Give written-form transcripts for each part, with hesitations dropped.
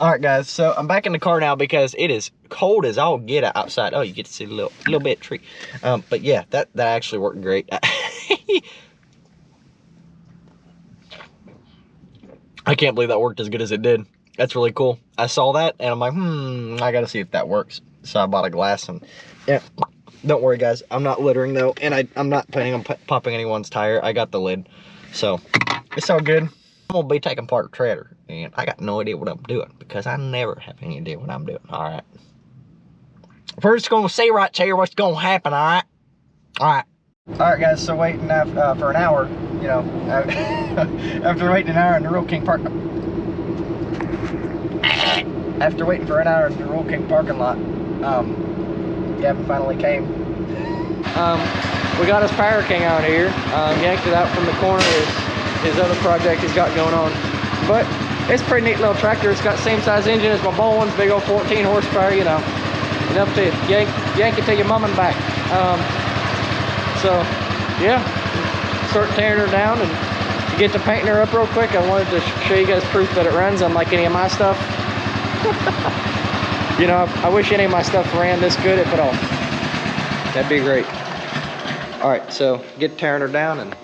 All right, guys, so I'm back in the car now because it is cold as all get out outside. Oh, you get to see a little bit of tree. But yeah, that actually worked great. I can't believe that worked as good as it did. That's really cool. I saw that and I'm like, I gotta see if that works. So I bought a glass and yeah, don't worry guys, I'm not littering though, and I'm not planning on popping anyone's tire. I got the lid, so it's all good. I'm gonna be taking part of the trailer and I got no idea what I'm doing because I never have any idea what I'm doing. All right. First gonna see right here what's gonna happen, all right? All right. All right, guys, so waiting for an hour, you know, after waiting an hour in the Real King Park. After waiting for an hour in the Real King parking lot, Gavin finally came. We got his Power King out here, yanked it out from the corner of his other project he's got going on. But it's a pretty neat little tractor. It's got the same size engine as my Bowens, big old 14 horsepower, you know, enough to yank it to your mom and back. So yeah, start tearing her down and to get to painting her up real quick. I wanted to show you guys proof that it runs unlike any of my stuff. You know, I wish any of my stuff ran this good if at all. That'd be great. All right, so get tearing her down and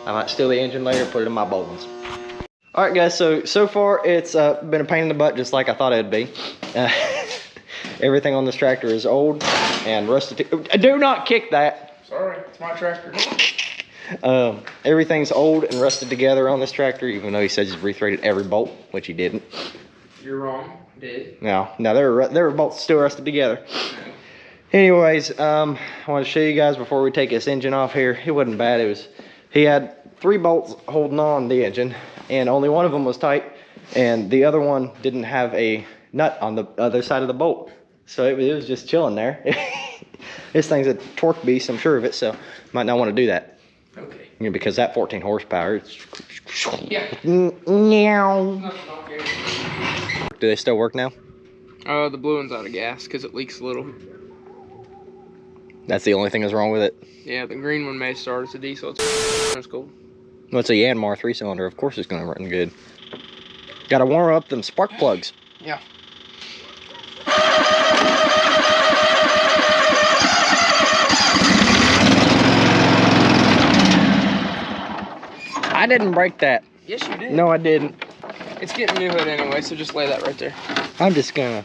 I might steal the engine later, put it in my Bowens. All right, guys, so far it's been a pain in the butt just like I thought it'd be. Everything on this tractor is old and rusted. Do not kick that. Sorry, it's my tractor. Everything's old and rusted together on this tractor, even though he says he's rethreaded every bolt, which he didn't. You're wrong. Did. No, there were bolts still rusted together. Anyways, I want to show you guys before we take this engine off here. It wasn't bad. He had 3 bolts holding on the engine, and only one of them was tight, and the other one didn't have a nut on the other side of the bolt. So it was just chilling there. This thing's a torque beast, I'm sure of it, so might not want to do that. Okay. You know, because that 14 horsepower, it's... Yeah. Meow. Do they still work now? The blue one's out of gas because it leaks a little. That's the only thing that's wrong with it? Yeah, the green one may start as a diesel. That's cool. Well, it's a Yanmar 3-cylinder. Of course it's going to run good. Got to warm up them spark plugs. Yeah. I didn't break that. Yes, you did. No, I didn't. It's getting new hood anyway, so just lay that right there. I'm just gonna...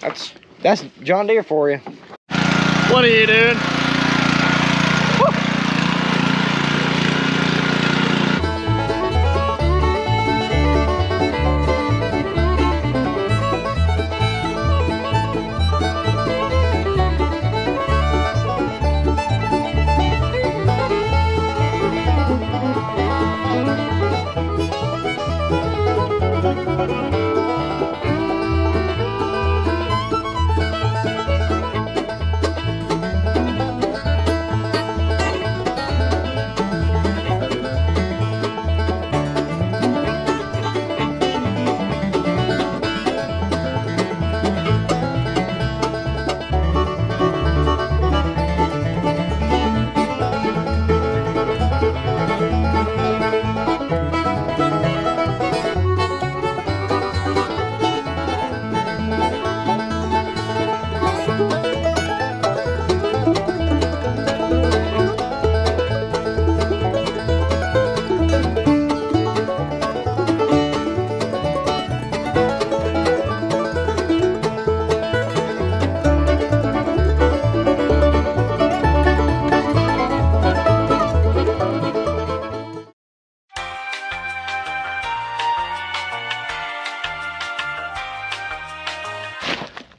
That's John Deere for you. What are you doing?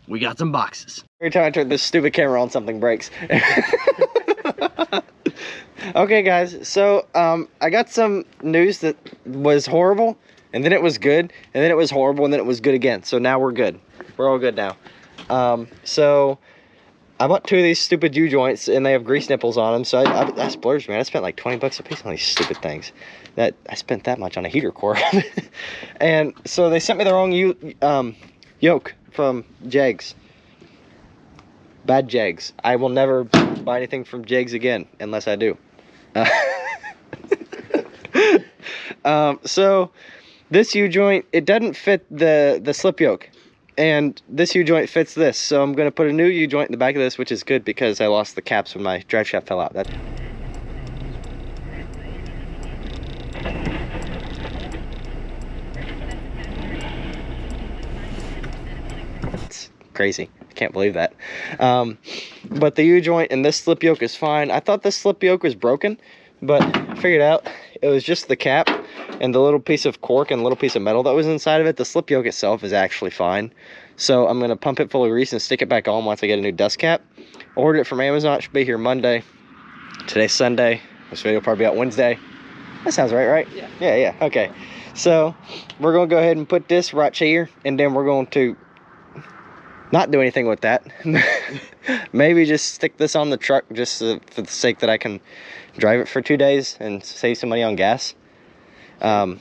We got some boxes. Every time I turn this stupid camera on, something breaks. Okay, guys, so I got some news that was horrible, and then it was good, and then it was horrible, and then it was good again. So now we're good. We're all good now. So I bought 2 of these stupid U-joints, and they have grease nipples on them. So I splurged, man. I spent like 20 bucks a piece on these stupid things. I spent that much on a heater core. And so they sent me the wrong yoke from Jegs. Bad Jegs. I will never buy anything from Jegs again unless I do. So this U-joint, it doesn't fit the slip yoke. And this U-joint fits this. So I'm going to put a new U-joint in the back of this, which is good because I lost the caps when my drive shaft fell out. It's crazy. I can't believe that. But the U-joint and this slip yoke is fine. I thought this slip yoke was broken, but I figured out it was just the cap and the little piece of cork and little piece of metal that was inside of it. The slip yoke itself is actually fine. So I'm going to pump it full of grease and stick it back on once I get a new dust cap. Ordered it from Amazon. It should be here Monday. Today's Sunday. This video will probably be out Wednesday. That sounds right? Yeah. Yeah. Okay. So we're going to go ahead and put this right here, and then we're going to not do anything with that. Maybe just stick this on the truck just for the sake that I can drive it for 2 days and save some money on gas. I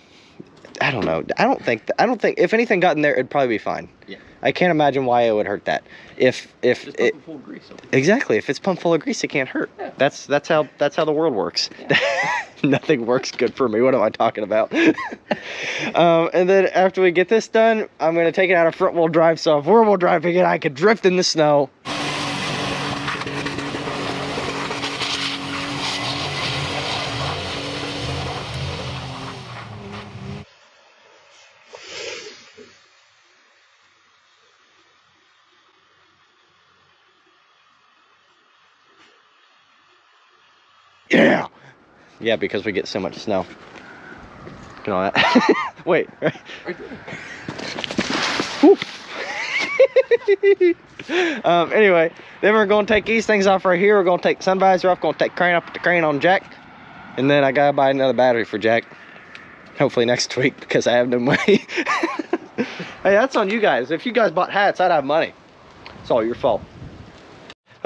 don't know. I don't think if anything got in there, it'd probably be fine. Yeah. I can't imagine why it would hurt that. If Just it full of grease. exactly, if it's pumped full of grease, it can't hurt. Yeah. That's how the world works. Yeah. Nothing works good for me. What am I talking about? And then after we get this done, I'm gonna take it out of front wheel drive. So if rear wheel drive again, I could drift in the snow. Yeah. Yeah, because we get so much snow. You know that. Wait. Right there. Anyway, then we're gonna take these things off right here. We're gonna take sun visor off, gonna take crane off, put the crane on Jack, and then I gotta buy another battery for Jack. Hopefully next week because I have no money. Hey, that's on you guys. If you guys bought hats, I'd have money. It's all your fault.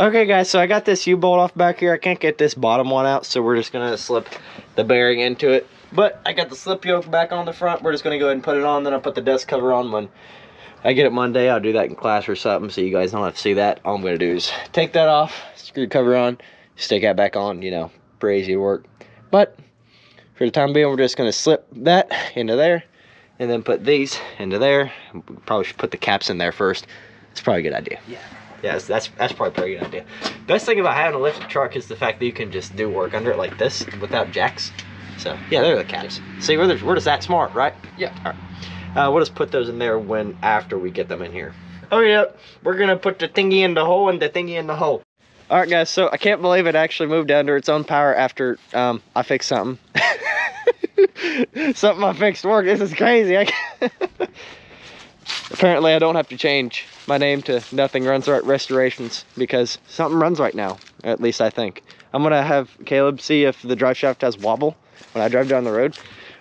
Okay guys, so I got this U-bolt off back here. I can't get this bottom one out, so we're just gonna slip the bearing into it. But I got the slip yoke back on the front. We're just gonna go ahead and put it on, then I'll put the dust cover on when I get it Monday. I'll do that in class or something, so you guys don't have to see that. All I'm gonna do is take that off, screw the cover on, stick that back on, you know, pretty easy to work. But for the time being, we're just gonna slip that into there, and then put these into there. We probably should put the caps in there first. It's probably a good idea. Yeah. Yeah, that's probably a pretty good idea. Best thing about having a lifted truck is the fact that you can just do work under it like this without jacks. So yeah, there are the caps. See, we're just that smart, right? Yeah. All right. We'll just put those in there after we get them in here. Oh yeah, we're gonna put the thingy in the hole and the thingy in the hole. All right, guys. So I can't believe it actually moved under its own power after I fixed something. Something I fixed worked. This is crazy. Apparently I don't have to change my name to Nothing Runs Right Restorations because something runs right now, at least I think. I'm gonna have Caleb see if the drive shaft has wobble when I drive down the road.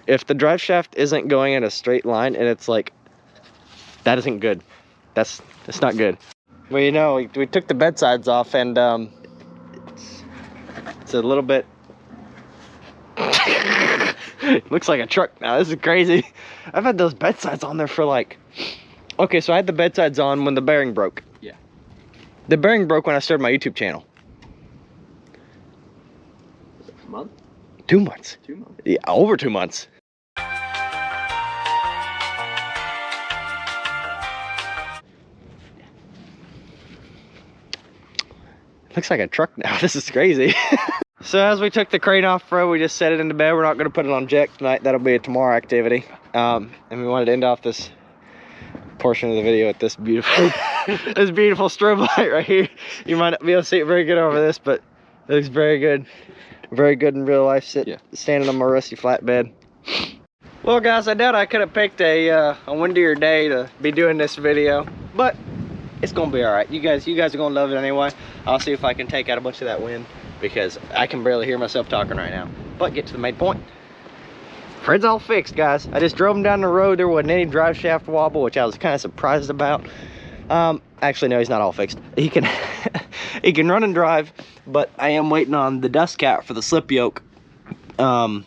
If the drive shaft isn't going in a straight line and it's like, that isn't good. That's not good. Well, you know, we took the bed sides off and it's a little bit, looks like a truck now. This is crazy. I've had those bed sides on there for like, okay, so I had the bed sides on when the bearing broke. Yeah. The bearing broke when I started my YouTube channel. Was it a month? 2 months. 2 months. Yeah, over 2 months. Looks like a truck now. This is crazy. So as we took the crane off, bro, we just set it into bed. We're not going to put it on jack tonight. That'll be a tomorrow activity. And we wanted to end off this portion of the video with this beautiful this beautiful strobe light right here. You might not be able to see it very good over this, but it looks very good in real life, standing on my rusty flatbed. Well guys, I doubt I could have picked a windier day to be doing this video, but it's gonna be all right. You guys are gonna love it anyway. I'll see if I can take out a bunch of that wind because I can barely hear myself talking right now. But get to the main point. Fred's all fixed, guys. I just drove him down the road. There wasn't any drive shaft wobble, which I was kind of surprised about. Actually, no, he's not all fixed. He can he can run and drive, but I am waiting on the dust cap for the slip yoke off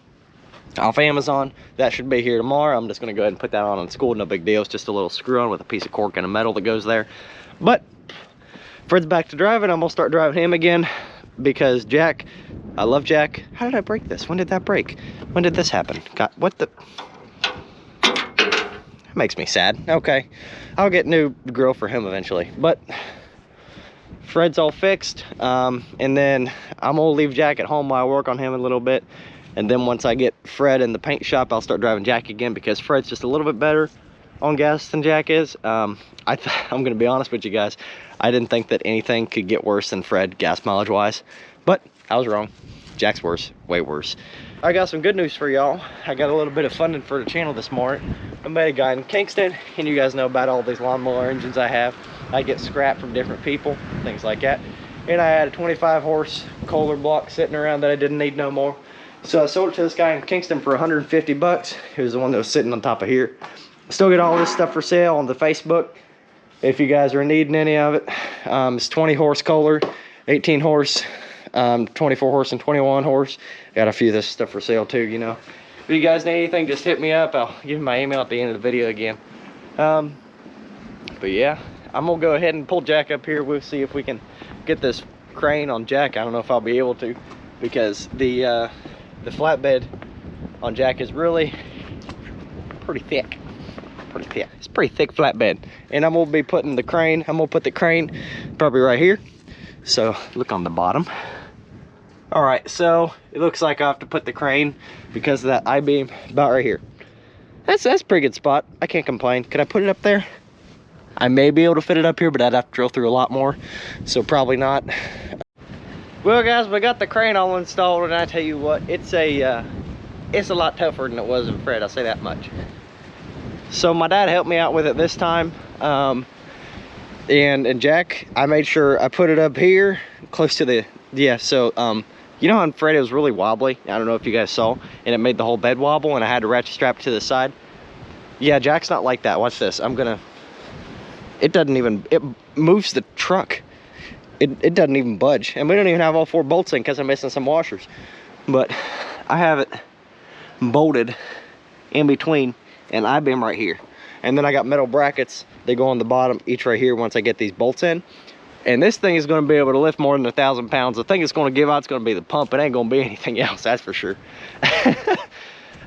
Amazon. That should be here tomorrow. I'm just gonna go ahead and put that on school. No big deal. It's just a little screw on with a piece of cork and a metal that goes there. But Fred's back to driving. I'm gonna start driving him again because Jack, I love Jack. How did I break this? When did that break? When did this happen? God, what the? makes me sad. Okay, I'll get a new grill for him eventually. But Fred's all fixed, and then I'm gonna leave Jack at home while I work on him a little bit. And then once I get Fred in the paint shop, I'll start driving Jack again, because Fred's just a little bit better on gas than Jack is. I'm gonna be honest with you guys. I didn't think that anything could get worse than Fred gas mileage wise, but I was wrong. Jack's worse, way worse. I got some good news for y'all. I got a little bit of funding for the channel this morning. I met a guy in Kingston, and you guys know about all these lawnmower engines I have. I get scrap from different people, things like that. And I had a 25 horse Kohler block sitting around that I didn't need no more. So I sold it to this guy in Kingston for 150 bucks. He was the one that was sitting on top of here. Still get all this stuff for sale on the Facebook if you guys are needing any of it. It's 20 horse Kohler, 18 horse, 24 horse, and 21 horse. Got a few of this stuff for sale too, you know. If you guys need anything, just hit me up. I'll give you my email at the end of the video again. But yeah, I'm gonna go ahead and pull Jack up here. We'll see if we can get this crane on Jack. I don't know if I'll be able to, because the flatbed on Jack is really pretty thick. It's pretty thick flatbed. And I'm gonna be putting the crane, I'm gonna put the crane probably right here. So look on the bottom. All right, so it looks like I have to put the crane, because of that I-beam, about right here. That's a pretty good spot. I can't complain. Could I put it up there? I may be able to fit it up here, but I'd have to drill through a lot more, so probably not. Well guys, we got the crane all installed, and I tell you what, it's a lot tougher than it was in Fred, I'll say that much. So my dad helped me out with it this time, and Jack, I made sure I put it up here close to the, yeah, so you know how in Fred it was really wobbly? I don't know if you guys saw, and it made the whole bed wobble, and I had to ratchet strap it to the side. Yeah, Jack's not like that. Watch this. It doesn't even, it moves the truck. It doesn't even budge. And we don't even have all 4 bolts in because I'm missing some washers. But I have it bolted in between an I-beam right here. And then I got metal brackets. They go on the bottom, each right here once I get these bolts in. And this thing is going to be able to lift more than 1,000 pounds. The thing it's going to give out is going to be the pump. It ain't going to be anything else, that's for sure.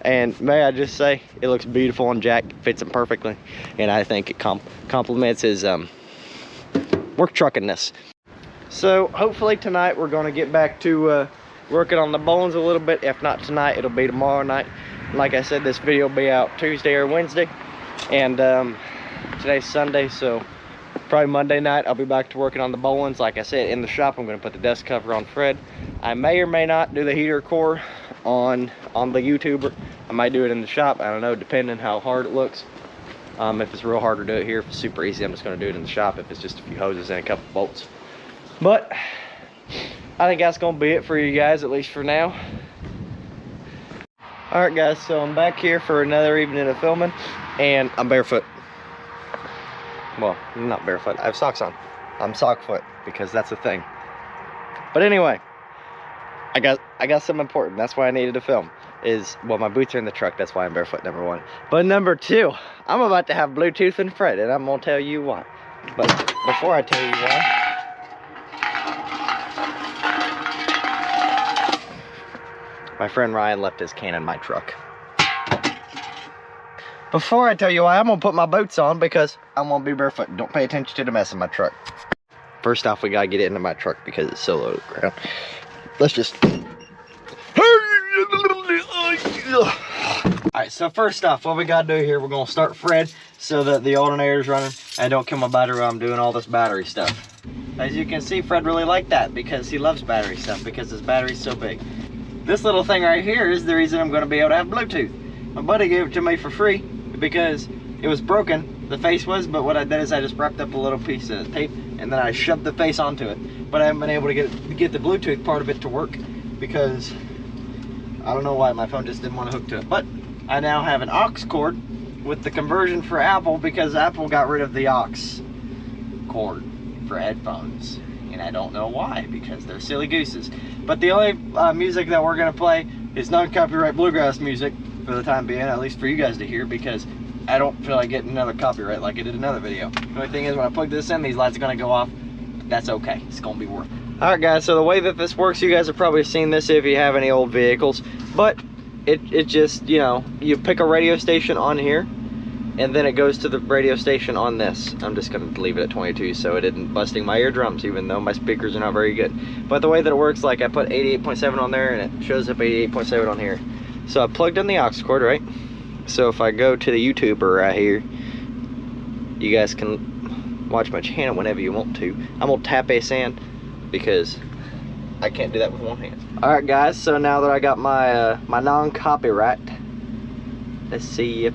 And may I just say, it looks beautiful on Jack. Fits him perfectly. And I think it complements his work truckiness. So hopefully tonight we're going to get back to working on the bones a little bit. If not tonight, it'll be tomorrow night. Like I said, this video will be out Tuesday or Wednesday. And today's Sunday, so probably Monday night I'll be back to working on the bowlings. Like I said, in the shop I'm going to put the dust cover on Fred. I may or may not do the heater core on the YouTuber. I might do it in the shop, I don't know, depending how hard it looks. If it's real hard to do it here, if it's super easy, I'm just going to do it in the shop if it's just a few hoses and a couple bolts. But I think that's going to be it for you guys, at least for now. Alright guys, so I'm back here for another evening of filming, and I'm barefoot. Well, I'm not barefoot, I have socks on. I'm sockfoot, because that's a thing. But anyway, I got something important. That's why I needed to film. Well, my boots are in the truck, that's why I'm barefoot, number 1. But number 2, I'm about to have Bluetooth and Fred, and I'm gonna tell you why. But before I tell you why, my friend Ryan left his can in my truck. Before I tell you why, I'm gonna put my boots on, because I'm gonna be barefoot. Don't pay attention to the mess in my truck. First off, we gotta get it into my truck because it's so low to the ground. Let's just... Alright, so first off, what we gotta do here, we're gonna start Fred so that the alternator's running and don't kill my battery while I'm doing all this battery stuff. As you can see, Fred really liked that because he loves battery stuff, because his battery's so big. This little thing right here is the reason I'm gonna be able to have Bluetooth. My buddy gave it to me for free because it was broken, the face was, but what I did is I just wrapped up a little piece of tape and then I shoved the face onto it. But I haven't been able to get the Bluetooth part of it to work because I don't know why my phone just didn't want to hook to it. But I now have an aux cord with the conversion for Apple, because Apple got rid of the aux cord for headphones. And I don't know why, because they're silly gooses. But the only music that we're going to play is non-copyright bluegrass music for the time being, at least for you guys to hear, because I don't feel like getting another copyright like I did another video. The only thing is, when I plug this in, these lights are going to go off. But that's okay. It's going to be worth it. Alright guys, so the way that this works, you guys have probably seen this if you have any old vehicles, but it just, you know, you pick a radio station on here, and then it goes to the radio station on this. I'm just gonna leave it at 22 so it isn't busting my eardrums, even though my speakers are not very good. But the way that it works, like I put 88.7 on there and it shows up 88.7 on here. So I plugged in the aux cord, right? So if I go to the YouTuber right here, you guys can watch my channel whenever you want to. I'm gonna tap this in because I can't do that with one hand. All right, guys. So now that I got my my non-copyright, let's see if.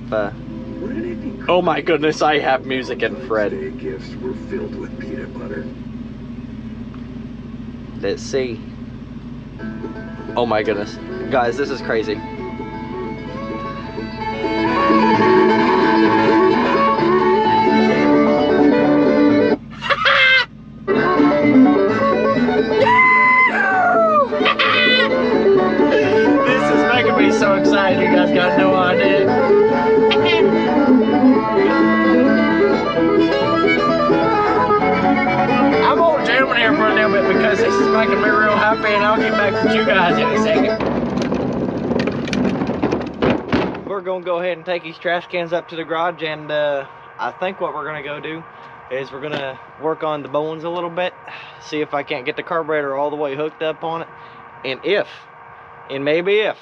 Oh my goodness, I have music in Fred. Gifts were filled with peanut butter. Let's see. Oh my goodness, guys, this is crazy. So excited, you guys got no idea. I'm gonna jam in here for a little bit because this is making me real happy, and I'll get back with you guys in a second. We're gonna go ahead and take these trash cans up to the garage, and I think what we're gonna go do is we're gonna work on the bones a little bit, see if I can't get the carburetor all the way hooked up on it, and maybe if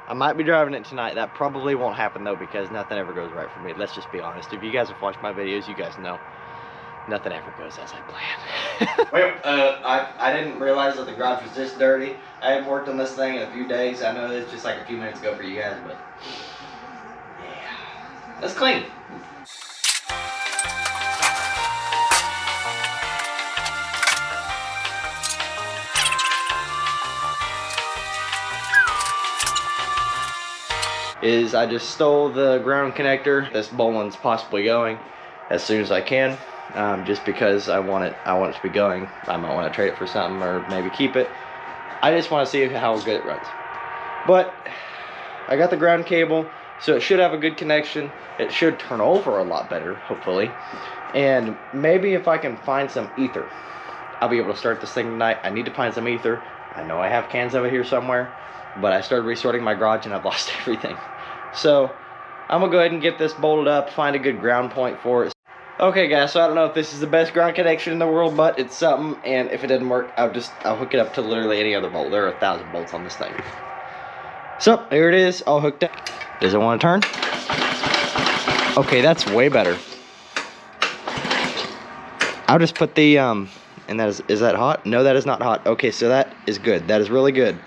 I might be driving it tonight. That probably won't happen though, because nothing ever goes right for me. Let's just be honest. If you guys have watched my videos, you guys know nothing ever goes as I planned. Well, I didn't realize that the garage was this dirty. I haven't worked on this thing in a few days. I know it's just like a few minutes ago for you guys, but yeah, let's clean. Is I just stole the ground connector this bowline's possibly going as soon as I can, just because I want it to be going. I might want to trade it for something or maybe keep it. I just want to see how good it runs. But I got the ground cable, so it should have a good connection. It should turn over a lot better, hopefully. And maybe if I can find some ether, I'll be able to start this thing tonight. I need to find some ether. I know I have cans over here somewhere, but I started resorting my garage and I've lost everything. So I'm gonna go ahead and get this bolted up, find a good ground point for it. Okay guys, so I don't know if this is the best ground connection in the world, but it's something, and if it doesn't work, I'll hook it up to literally any other bolt. There are 1,000 bolts on this thing. So here it is, all hooked up. Does it want to turn? Okay, that's way better. I'll just put the and that is that hot? No, that is not hot. Okay, so that is good. That is really good.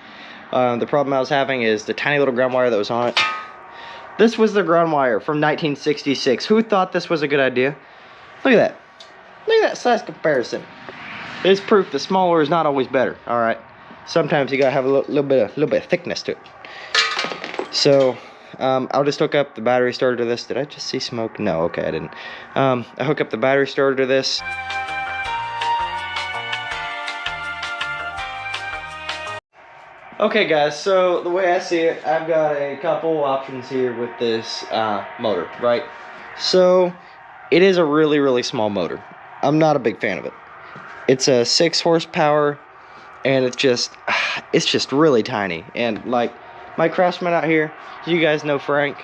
The problem I was having is the tiny little ground wire that was on it. This was the ground wire from 1966. Who thought this was a good idea? Look at that. Look at that size comparison. It's proof the smaller is not always better. All right. Sometimes you gotta have a little bit of thickness to it. So I'll just hook up the battery starter to this. Did I just see smoke? No. Okay, I didn't. I hook up the battery starter to this. Okay guys, so the way I see it, I've got a couple options here with this motor, right? So it is a really small motor. I'm not a big fan of it. It's a 6 horsepower, and it's just really tiny. And like my Craftsman out here, you guys know Frank,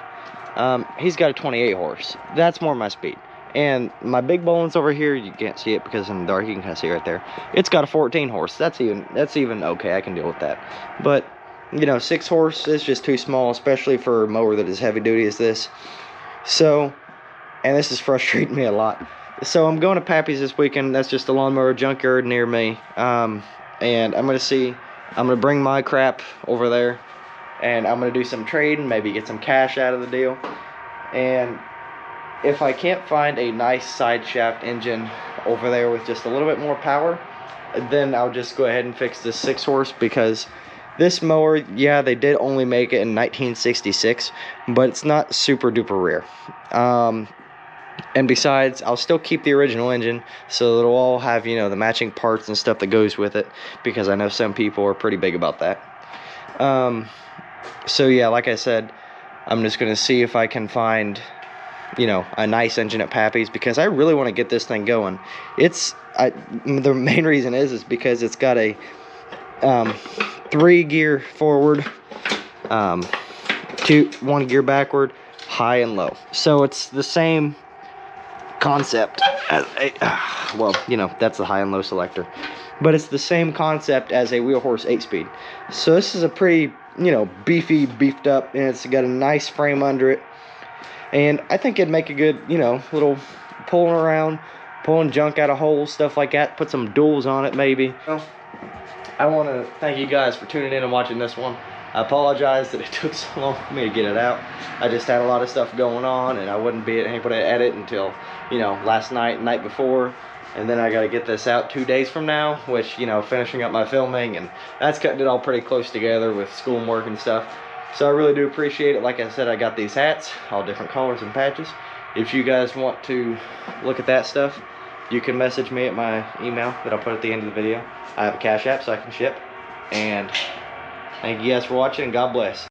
he's got a 28 horse. That's more my speed. And my big bowlines over here, you can't see it because in the dark, you can kind of see it right there. It's got a 14 horse. That's even okay. I can deal with that. But you know, 6 horse is just too small, especially for a mower that is heavy duty as this. So, and this is frustrating me a lot. So I'm going to Pappy's this weekend. That's just a lawnmower junkyard near me. And I'm gonna bring my crap over there, and I'm gonna do some trading, maybe get some cash out of the deal. And if I can't find a nice side shaft engine over there with just a little bit more power, then I'll just go ahead and fix this 6 horse, because this mower, yeah, they did only make it in 1966, but it's not super duper rare. And besides, I'll still keep the original engine, so it'll all have, you know, the matching parts and stuff that goes with it, because I know some people are pretty big about that. So yeah, like I said, I'm just gonna see if I can find, you know, a nice engine at Pappy's, because I really want to get this thing going. The main reason is because it's got a 3 gear forward, 1 gear backward, high and low. So it's the same concept as a, well, you know, that's the high and low selector. But it's the same concept as a Wheel Horse 8-speed. So this is a pretty, you know, beefed up, and it's got a nice frame under it. And I think it'd make a good, you know, little pulling around, pulling junk out of holes, stuff like that. Put some duals on it, maybe. Well, I want to thank you guys for tuning in and watching this one. I apologize that it took so long for me to get it out. I just had a lot of stuff going on, and I wouldn't be able to edit until, you know, last night, night before. And then I got to get this out 2 days from now, which, you know, finishing up my filming, and that's cutting it all pretty close together with school and work and stuff. So I really do appreciate it. Like I said, I got these hats, all different colors and patches. If you guys want to look at that stuff, you can message me at my email that I'll put at the end of the video. I have a Cash App so I can ship. And thank you guys for watching, and God bless.